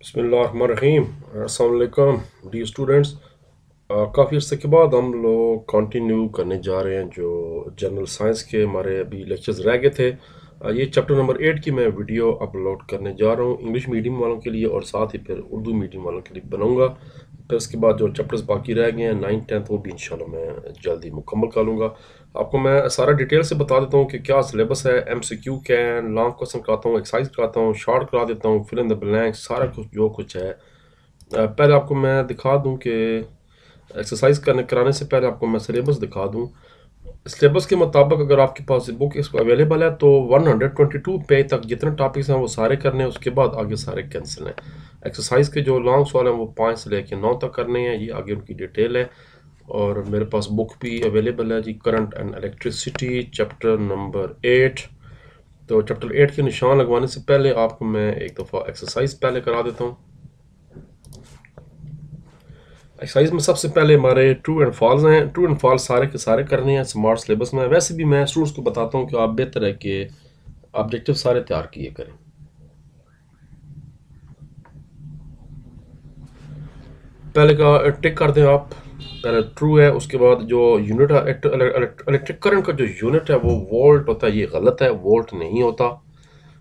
बिस्मिल्लाहिर्रहमानिर्रहीम। अस्सलाम वालेकुम डी स्टूडेंट्स। काफ़ी अर्से के बाद हम लोग कंटिन्यू करने जा रहे हैं जो जनरल साइंस के हमारे अभी लेक्चर्स रह गए थे। ये चैप्टर नंबर 8 की मैं वीडियो अपलोड करने जा रहा हूँ इंग्लिश मीडियम वालों के लिए और साथ ही फिर उर्दू मीडियम वालों के लिए बनाऊँगा। फिर उसके बाद जो चैप्टर्स बाकी रह गए हैं 9th 10th वो भी इंशाल्लाह मैं जल्दी मुकम्मल कर लूँगा। आपको मैं सारा डिटेल से बता देता हूँ कि क्या सिलेबस है, MCQ क्या है, लॉन्ग क्वेश्चन कराता हूँ, एक्सरसाइज कराता हूँ, शॉर्ट करा देता हूँ, फिल इन द ब्लैंक, सारा कुछ जो कुछ है। पहले आपको मैं दिखा दूँ कि एक्सरसाइज कराने से पहले आपको मैं सिलेबस दिखा दूँ। सिलेबस के मुताबिक अगर आपके पास बुक इसको अवेलेबल है तो 122 पेज तक जितने टॉपिक्स हैं वो सारे करने हैं, उसके बाद आगे सारे कैंसिल हैं। एक्सरसाइज के जो लॉन्ग सवाल हैं वो 5 से लेकर 9 तक करने हैं, ये आगे उनकी डिटेल है। और मेरे पास बुक भी अवेलेबल है जी, current and electricity chapter number 8। तो चैप्टर 8 के निशान लगवाने से पहले आपको मैं एक दफ़ा एक्सरसाइज पहले करा देता हूँ। एक्सरसाइज में सबसे पहले हमारे ट्रू एंड फॉल्स हैं। ट्रू एंड फॉल्स सारे के सारे करने हैं स्मार्ट सिलेबस में। वैसे भी मैं स्टूडेंट्स को बताता हूँ कि आप बेहतर है कि ऑब्जेक्टिव सारे तैयार किए करें। पहले का टिक कर दें आप। पहले ट्रू है, उसके बाद जो यूनिट इलेक्ट्रिक करंट का जो यूनिट है वो वोल्ट होता है, ये गलत है, वोल्ट नहीं होता।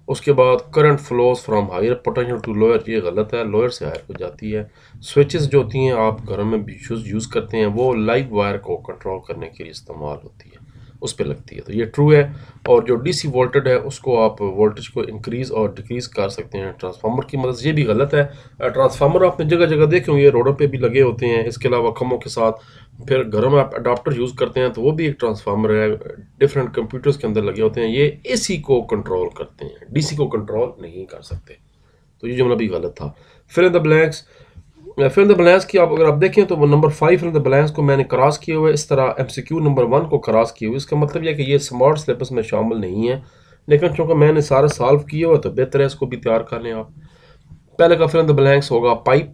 उसके बाद current flows from higher potential to lower, ये गलत है, लोअर से हायर को जाती है। स्विचेस जो होती हैं आप घरों में भी यूज़ करते हैं, वो लाइव वायर को कंट्रोल करने के लिए इस्तेमाल होती है, उस पर लगती है, तो ये ट्रू है। और जो डीसी वोल्टेज है उसको आप वोल्टेज को इंक्रीज़ और डिक्रीज़ कर सकते हैं ट्रांसफार्मर की मदद से, ये भी गलत है। ट्रांसफार्मर आपने जगह जगह देखे होंगे, रोडों पे भी लगे होते हैं, इसके अलावा खम्भों के साथ। फिर घरों में आप अडाप्टर यूज़ करते हैं तो वो भी एक ट्रांसफार्मर है, डिफरेंट कंप्यूटर्स के अंदर लगे होते हैं, ये एसी को कंट्रोल करते हैं, डीसी को कंट्रोल नहीं कर सकते। तो ये जुमला भी गलत था। फिर इन द ब्लैंक्स, फिर इन द ब्लैंक्स की आप अगर आप देखें तो वो नंबर 5 फिर इन द ब्लैंक्स को मैंने क्रॉस किए हुए, इस तरह MCQ नंबर 1 को क्रॉस किए हुए। इसका मतलब यह है कि ये स्मार्ट सिलेबस में शामिल नहीं है, लेकिन चूंकि मैंने सारा सॉल्व किया हुआ तो बेहतर है इसको भी तैयार कर लें आप। पहले का फिर इन द ब्लैंक्स होगा पाइप।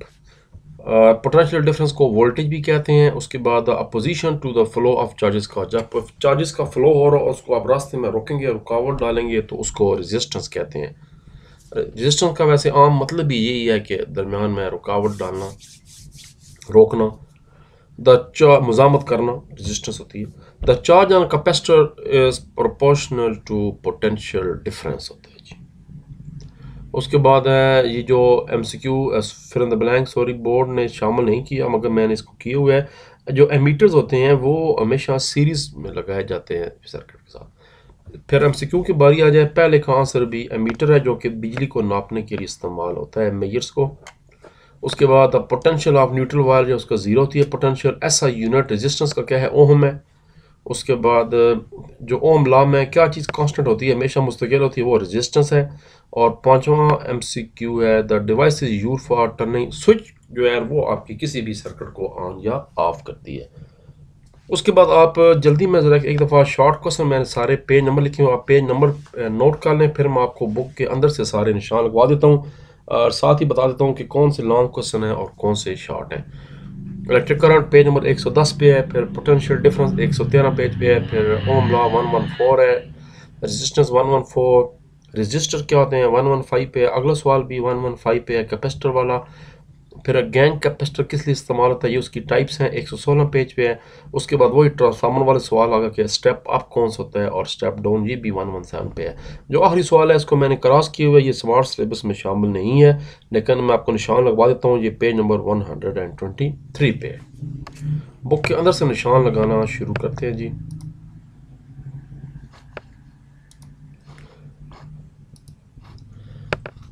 पोटेंशियल डिफरेंस को वोल्टेज भी कहते हैं। उसके बाद opposition to the flow of charges का, जब चार्जेस का फ्लो हो रहा हो उसको आप रास्ते में रोकेंगे, रुकावट डालेंगे तो उसको रेजिस्टेंस कहते हैं। रेजिस्टेंस का वैसे आम मतलब भी यही है कि दरमियान में रुकावट डालना, रोकना। मुजामत करना रेजिस्टेंस होती है। The charge on capacitor is proportional to potential difference होता है जी। उसके बाद है ये जो MCQ फिर in the blank, sorry board ने शामिल नहीं किया मगर मैंने इसको किए हुए है। जो एमीटर्स होते हैं वो हमेशा सीरीज में लगाए जाते हैं सर्किट के साथ। फिर MCQ की बारी आ जाए, पहले का आंसर भी एमीटर है जो कि बिजली को नापने के लिए इस्तेमाल होता है, मेजर्स को। उसके बाद पोटेंशियल ऑफ न्यूट्रल वायर जो उसका जीरो होती है पोटेंशियल, ऐसा यूनिट रेजिस्टेंस का क्या है, ओम है। उसके बाद जो ओम लॉ में क्या चीज़ कांस्टेंट होती है, हमेशा मुस्तकिल होती है, वो रेजिस्टेंस है। और पांचवा MCQ है, the device is use for turning switch, जो है वो आपकी किसी भी सर्किट को ऑन या ऑफ करती है। उसके बाद आप जल्दी में ज़रा एक दफ़ा शॉर्ट क्वेश्चन, मैंने सारे पेज नंबर लिखे हुए, आप पेज नंबर नोट कर लें, फिर मैं आपको बुक के अंदर से सारे निशान लगवा देता हूँ और साथ ही बता देता हूँ कि कौन से लॉन्ग क्वेश्चन है और कौन से शॉर्ट हैं। इलेक्ट्रिक करंट पेज नंबर 110 पे है, फिर पोटेंशियल डिफरेंस 113 पेज पे है, फिर ओम लॉ 114 है, रेजिस्टेंस 114, रजिस्टर क्या होते हैं 115 पे है, अगला सवाल भी 115 पे है कैपेसिटर वाला। फिर गैंग कैपेसिटर किस लिए इस्तेमाल होता है, ये उसकी टाइप्स हैं, 116 पेज पे है। उसके बाद वही ट्रांसफार्मर वाले सवाल आ गया कि स्टेप अप कौन सा होता है और स्टेप डाउन, ये भी 117 पे है। जो आखिरी सवाल है इसको मैंने क्रॉस किए हुए, ये स्मार्ट सिलेबस में शामिल नहीं है, लेकिन मैं आपको निशान लगवा देता हूँ, ये पेज नंबर 123 पे है। बुक के अंदर से निशान लगाना शुरू करते हैं जी।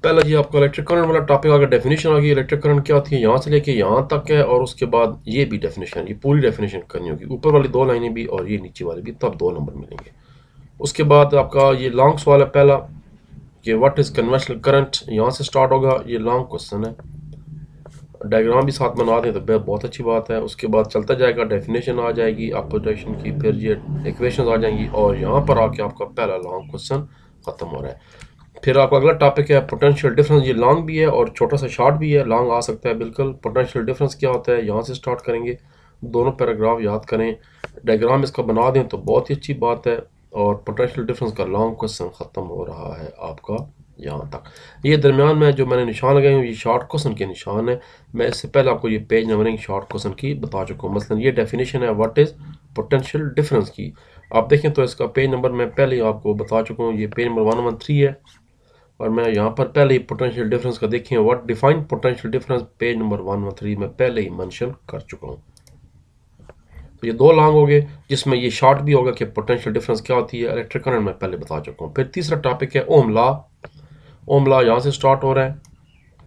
पहला जी आपका इलेक्ट्रिक करंट वाला टॉपिक आगे डेफिनेशन आ गई। इलेक्ट्रिक करंट क्या होती है, यहाँ से लेके यहाँ तक है, और उसके बाद ये भी डेफिनेशन, ये पूरी डेफिनेशन करनी होगी, ऊपर वाली 2 लाइनें भी और ये नीचे वाली भी, तब 2 नंबर मिलेंगे। उसके बाद आपका ये लॉन्ग सवाल है पहला कि व्हाट इज कन्वेंशनल करंट, यहाँ से स्टार्ट होगा, ये लॉन्ग क्वेश्चन है। डायग्राम भी साथ बना दें तो बहुत अच्छी बात है। उसके बाद चलता जाएगा, डेफिनेशन आ जाएगी अपोजिशन की, फिर ये इक्वेशंस आ जाएंगी, और यहाँ पर आके आपका पहला लॉन्ग क्वेश्चन खत्म हो रहा है। फिर आपका अगला टॉपिक है पोटेंशियल डिफरेंस, ये लॉन्ग भी है और छोटा सा शॉर्ट भी है, लॉन्ग आ सकता है बिल्कुल। पोटेंशियल डिफरेंस क्या होता है, यहाँ से स्टार्ट करेंगे, दोनों पैराग्राफ याद करें, डायग्राम इसका बना दें तो बहुत ही अच्छी बात है। और पोटेंशियल डिफरेंस का लॉन्ग क्वेश्चन ख़त्म हो रहा है आपका यहाँ तक। ये दरमियान में जो मैंने निशान लगाए हैं ये शॉर्ट क्वेश्चन के निशान है। मैं इससे पहले आपको ये पेज नंबरिंग शॉर्ट क्वेश्चन की बता चुका हूँ। मसलन ये डेफिनेशन है व्हाट इज़ पोटेंशियल डिफरेंस की। आप देखें तो इसका पेज नंबर मैं पहले ही आपको बता चुका हूँ, ये पेज नंबर 113 है। और मैं यहाँ पर पहले ही पोटेंशियल डिफरेंस का देखें what define potential difference page number 113 में पहले ही मेंशन कर चुका हूँ। तो ये दो लॉन्ग हो गए, जिसमें ये शॉर्ट भी होगा कि पोटेंशियल डिफरेंस क्या होती है इलेक्ट्रिक करंट में पहले बता चुका हूँ। फिर तीसरा टॉपिक है ओम लॉ। ओम लॉ यहाँ से स्टार्ट हो रहा है,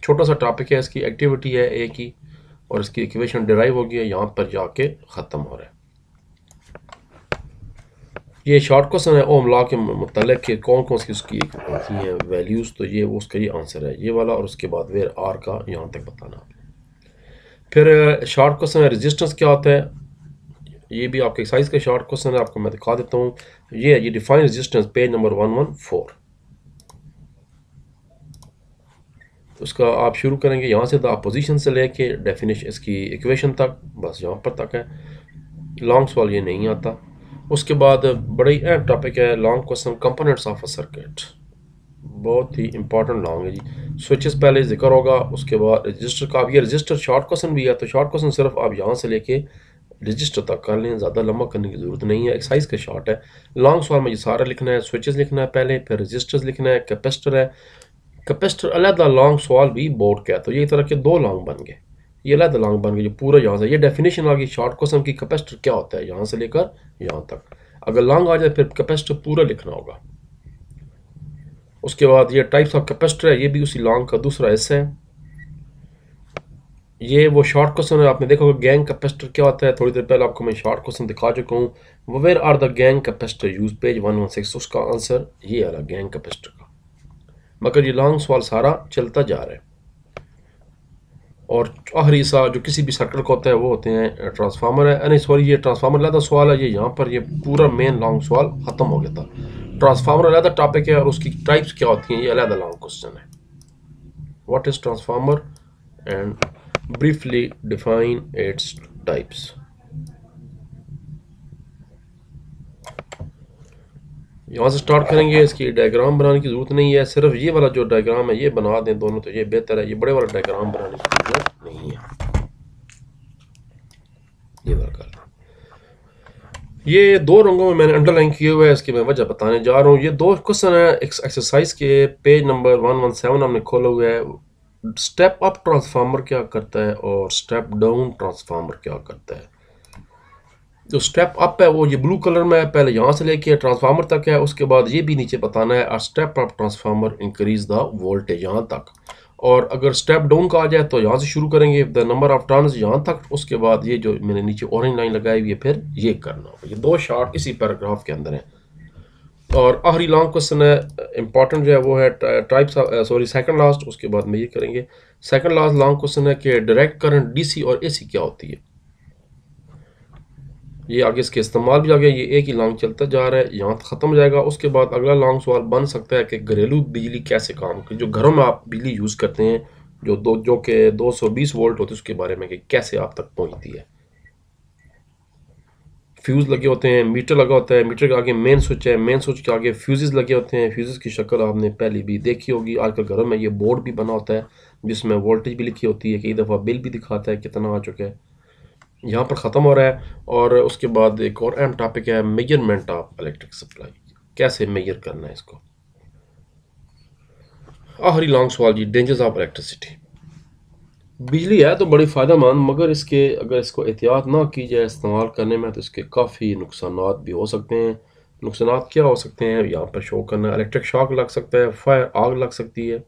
छोटा सा टॉपिक है, इसकी एक्टिविटी है ए की और इसकी इक्वेशन डिराइव होगी है, यहाँ पर जाके ख़त्म हो रहा है। ये शॉर्ट क्वेश्चन है ओम लॉ के मुतालिक कि कौन कौन सी उसकी होती हैं वैल्यूज़, तो ये वो उसका ये आंसर है ये वाला, और उसके बाद वेयर आर का यहाँ तक बताना। फिर शॉर्ट क्वेश्चन है रेजिस्टेंस क्या होता है, ये भी आपके एक्सरसाइज का शॉर्ट क्वेश्चन है, आपको मैं दिखा देता हूँ। ये डिफाइन रेजिस्टेंस पेज नंबर 114। उसका आप शुरू करेंगे यहाँ से, द अपोजिशन से लेके डेफिनेशन इसकी इक्वेशन तक, बस यहाँ पर तक है। लॉन्ग सवाल ये नहीं आता। उसके बाद बड़ी अहम टॉपिक है long question components of a circuit, बहुत ही इंपॉर्टेंट लॉन्ग है जी। स्विचेस पहले जिक्र होगा, उसके बाद रजिस्टर का। अब ये रजिस्टर शॉर्ट क्वेश्चन भी है, तो शॉर्ट क्वेश्चन सिर्फ आप यहाँ से लेके रजिस्टर तक कर लें, ज़्यादा लंबा करने की ज़रूरत नहीं है, एक्सरसाइज का शॉर्ट है। लॉन्ग सवाल में ये सारा लिखना है, स्विचेस लिखना है पहले, फिर रजिस्टर्स लिखना है, कैपेसिटर है, कैपेसिटर अलहदा लॉन्ग सवाल भी बोर्ड का है, तो ये तरह के दो लॉन्ग बन गए, ये अलहदा लॉन्ग बन गए जो पूरा यहाँ से। ये डेफिनेशन आ गई शॉर्ट क्वेश्चन की, कैपेसिटर क्या होता है यहाँ से लेकर यहाँ तक। अगर लॉन्ग आ जाए फिर कैपेसिटर पूरा लिखना होगा। उसके बाद ये टाइप्स ऑफ कैपेसिटर है, ये भी उसी लॉन्ग का दूसरा हिस्सा है। ये वो शॉर्ट क्वेश्चन है, आपने देखा होगा गैंग कैपेसिटर क्या होता है, थोड़ी देर पहले आपको मैं शॉर्ट क्वेश्चन दिखा चुका हूँ। Where are the gang capacitor use, page 116, उसका आंसर ये आ रहा गैंग कैपेसिटर का। मगर ये लॉन्ग सवाल सारा चलता जा रहा है। और आखिरी हिस्सा जो किसी भी सर्कल का होता है वो होते हैं ट्रांसफार्मर है, नहीं सॉरी ये ट्रांसफार्मर अलग सवाल है, ये यहाँ पर ये पूरा मेन लॉन्ग सवाल खत्म हो गया था। ट्रांसफार्मर अलग टॉपिक है और उसकी टाइप्स क्या होती हैं ये अलग लॉन्ग क्वेश्चन है। What is transformer and briefly define its types. यहाँ से स्टार्ट करेंगे, इसकी डायग्राम बनाने की जरूरत नहीं है, सिर्फ ये वाला जो डायग्राम है ये बना दें दोनों, तो ये बेहतर है, ये बड़े वाला डायग्राम बनाने की जरूरत नहीं है। ये वाला कर, ये दो रंगों में मैंने अंडरलाइन किए हुए है, इसकी मैं वजह बताने जा रहा हूँ। ये दो क्वेश्चन है एक्सरसाइज के, पेज नंबर 117 हमने खोला हुआ है। स्टेप अप ट्रांसफार्मर क्या करता है और स्टेप डाउन ट्रांसफार्मर क्या करता है। जो स्टेप अप है वो ये ब्लू कलर में है, पहले यहाँ से लेके ट्रांसफार्मर तक है, उसके बाद ये भी नीचे बताना है step up transformer increase the voltage यहाँ तक। और अगर स्टेप डाउन का आ जाए तो यहाँ से शुरू करेंगे द नंबर ऑफ टर्न्स यहाँ तक, उसके बाद ये जो मैंने नीचे ऑरेंज लाइन लगाई हुई है फिर ये करना होगा। ये दो शार्ट इसी पैराग्राफ के अंदर है। और आखिरी लॉन्ग क्वेश्चन है इंपॉर्टेंट जो है वो है types of sorry second last, उसके बाद में ये करेंगे। सेकंड लास्ट लॉन्ग क्वेश्चन है कि डायरेक्ट करंट डीसी और एसी क्या होती है। ये आगे इसके इस्तेमाल भी आ गया, ये एक ही लॉन्ग चलता जा रहा है, यहाँ ख़त्म हो जाएगा। उसके बाद अगला लॉन्ग सवाल बन सकता है कि घरेलू बिजली कैसे काम करती है, जो घरों में आप बिजली यूज़ करते हैं जो कि 220 वोल्ट होते हैं, उसके बारे में कि कैसे आप तक पहुँचती है। फ्यूज़ लगे होते हैं, मीटर लगा होता है, मीटर के आगे मेन स्विच है, मेन स्विच के आगे फ्यूज़ लगे होते हैं। फ्यूज़ की शक्ल आपने पहले भी देखी होगी, आजकल घरों में ये बोर्ड भी बना होता है जिसमें वोल्टेज भी लिखी होती है, कई दफ़ा बिल भी दिखाता है कितना आ चुका है। यहाँ पर ख़त्म हो रहा है। और उसके बाद एक और अहम टॉपिक है मेजरमेंट ऑफ इलेक्ट्रिक सप्लाई, कैसे मेजर करना है इसको। आखिरी लॉन्ग सवाल जी, डेंजर्स ऑफ इलेक्ट्रिसिटी। बिजली है तो बड़ी फ़ायदेमंद, मगर इसके अगर इसको एहतियात ना की जाए इस्तेमाल करने में तो इसके काफ़ी नुकसान भी हो सकते हैं। नुकसान क्या हो सकते हैं यहाँ पर शो करना, इलेक्ट्रिक शॉक लग सकता है, फायर आग लग सकती है,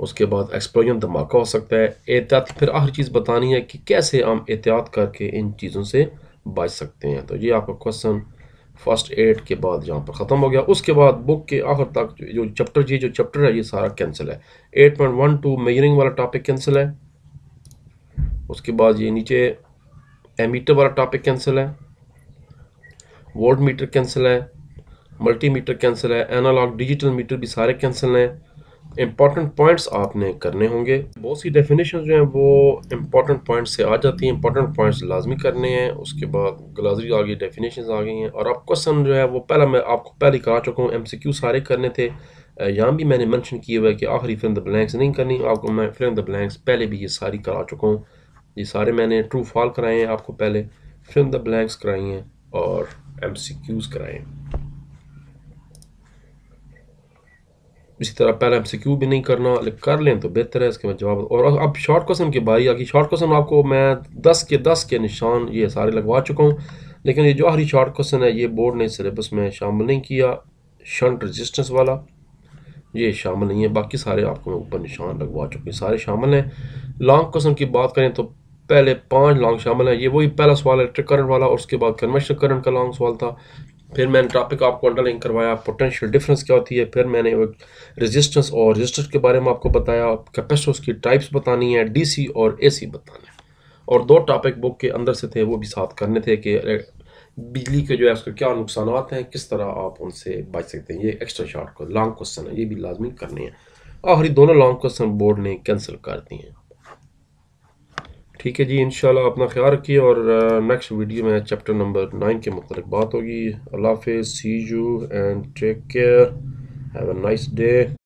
उसके बाद एक्सप्लोजन धमाका हो सकता है। एहतियात फिर आखिरी चीज़ बतानी है कि कैसे हम एहतियात करके इन चीज़ों से बच सकते हैं। तो ये आपका क्वेश्चन फर्स्ट एड के बाद यहाँ पर ख़त्म हो गया। उसके बाद बुक के आखिर तक जो चैप्टर है ये सारा कैंसिल है। 8.12 मेजरिंग वाला टॉपिक कैंसिल है। उसके बाद ये नीचे एमीटर वाला टॉपिक कैंसिल है, वोल्ट मीटर कैंसिल है, मल्टीमीटर कैंसिल है, एनालॉग डिजिटल मीटर भी सारे कैंसिल हैं। इंपॉर्टेंट पॉइंट्स आपने करने होंगे, बहुत सी डेफिनेशन जो हैं वो इंपॉर्टेंट पॉइंट्स से आ जाती हैं, इंपॉर्टेंट पॉइंट्स लाजमी करने हैं। उसके बाद ग्लासरी आ गई, डेफिनेशन आ गई हैं। और अब क्वेश्चन जो है वो पहला मैं आपको पहले करा चुका हूँ, एमसीक्यू सारे करने थे। यहाँ भी मैंने मेंशन किया हुआ है कि आखिरी फिल इन द ब्लैंक्स नहीं करनी आपको। मैं फिल इन द ब्लैंक्स पहले भी ये सारी करा चुका हूँ। ये सारे मैंने ट्रू फॉल कराए हैं आपको पहले, फिल इन द ब्लैंक्स कराई हैं और MCQs कराए हैं। इसी तरह पहले MCQ भी नहीं करना, लेकिन कर लें तो बेहतर है, इसके बाद जवाब। और अब शॉर्ट क्वेश्चन की बारी आ गई। शॉर्ट क्वेश्चन आपको मैं 10 के निशान ये सारे लगवा चुका हूँ, लेकिन ये जो आखिरी शॉर्ट क्वेश्चन है ये बोर्ड ने सिलेबस में शामिल नहीं किया। शंट रेजिस्टेंस वाला ये शामिल नहीं है, बाकी सारे आपको मैं ऊपर निशान लगवा चुके हैं, सारे शामिल हैं। लॉन्ग क्वेश्चन की बात करें तो पहले 5 लॉन्ग शामिल हैं। ये वही पहला सवाल इलेक्ट्रिक करंट वाला, और उसके बाद कन्वेंशनल करंट का लॉन्ग सवाल था। फिर मैंने टॉपिक आपको अंडरलाइन करवाया, पोटेंशियल डिफरेंस क्या होती है। फिर मैंने रेजिस्टेंस और रेजिस्टर के बारे में आपको बताया, कैपेसिटर्स की टाइप्स बतानी है, DC और AC बताना है। और 2 टॉपिक बुक के अंदर से थे, वो भी साथ करने थे कि बिजली के जो है उसके क्या नुकसान हैं, किस तरह आप उनसे बच सकते हैं। ये एक्स्ट्रा शॉर्ट को लॉन्ग क्वेश्चन है, ये भी लाजमी करने हैं। आखिरी दोनों लॉन्ग क्वेश्चन बोर्ड ने कैंसिल कर दिए हैं। ठीक है जी, इंशाल्लाह अपना ख्याल रखिए, और नेक्स्ट वीडियो में चैप्टर नंबर 9 के मुतालिक बात होगी। अल्लाह हाफिज़, see you and take care, have a nice day.